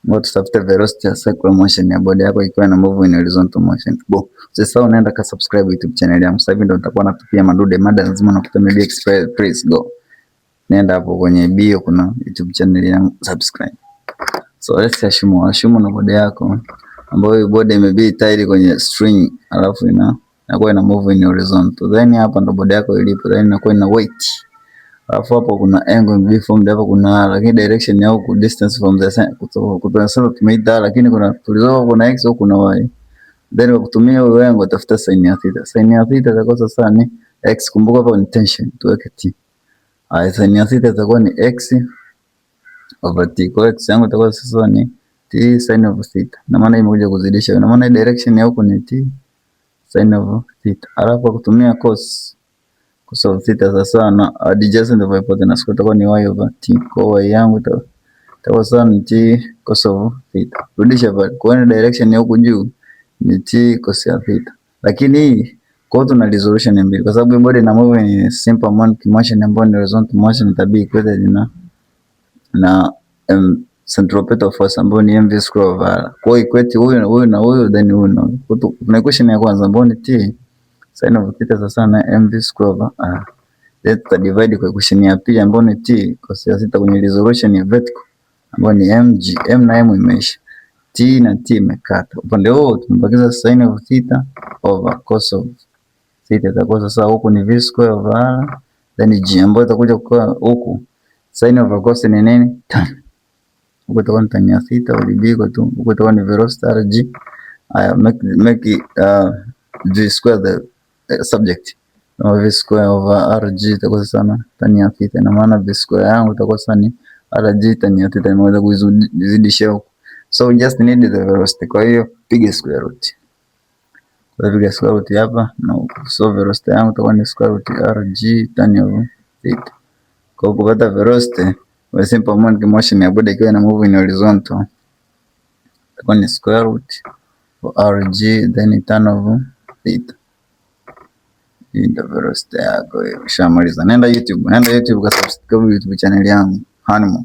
Ngo tutafute velocity ya circular motion ya bodi yako ikiwa na move in horizontal motion. Sasa unaenda ka subscribe YouTube channel yangu. Sasa hivi ndo nitakuwa natupia madude mada lazima nakuta media express go. Nenda hapo kwenye bio kuna YouTube channel yangu subscribe. So let's assume na bodi yako ambayo bodi imebidi tile kwenye string alafu inakuwa ina move in horizontal. Then hapa ndo bodi yako ilipo, then inakuwa ina weight. Alafu hapo kuna angle B formed hapo kuna lakini direction ya huku distance from the center kutoka center tumeita, lakini tulizoa kuna x au kuna y. Then kwa kutumia huyo angle tafuta sin ya theta. Sin ya theta itakuwa sasa ni x, kumbuka hapo ni tension tuweke t. Sin ya theta itakuwa ni x over t. Kwa x yangu itakuwa sasa ni t sin of theta. Na maana imekuja kuzidisha. Na maana direction ya huku ni t sin of theta. Alafu kwa kutumia cos of theta sasa na adjacent of hypotenuse itakuwa ni y over t. Kwa y yangu itakuwa sasa ni t cos of theta. Rudisha pale. Kwa direction ya huku juu ni t cos ya theta. Lakini hii kwa tuna resolution mbili kwa sababu body na move ni simple harmonic motion ambayo ni horizontal motion itabii equated na centripetal force ambayo ni mv square over r. Kwa equate huyu na huyu then huyu na huyu. Kuna equation ya kwanza ambayo ni t sin of theta sasa na mv square over r. Then tuta divide kwa equation ya pili ambayo ni t cos ya theta kwenye resolution ya vertical ambayo ni mg. M na m imeisha. T na t imekata. Upande huo tumebakiza sin of theta over cos of theta. Itakuwa sasa huku ni v square over r then g ambayo itakuja kwa huku sin over cos ni nini? Tan. Huku itakuwa ni tan ya theta ulibiko tu. Huku itakuwa ni velocity rg. Aya make g square the subject. V square over rg itakuwa sasa na tan ya theta. Na maana v square yangu itakuwa sasa ni rg tan ya theta, nimeweza kuzidisha huku. So we just need the velocity. Kwa hiyo piga square root. Kwa hiyo piga square root hapa na so velocity yangu itakuwa ni square root rg tan ya theta. Kwa kupata velocity wa simple harmonic motion ya body ikiwa na move in horizontal itakuwa ni square root rg then tan of theta. Hii ndio velocity yako. Ushamaliza. Nenda YouTube kwa subscribe YouTube channel yangu Honeymoon.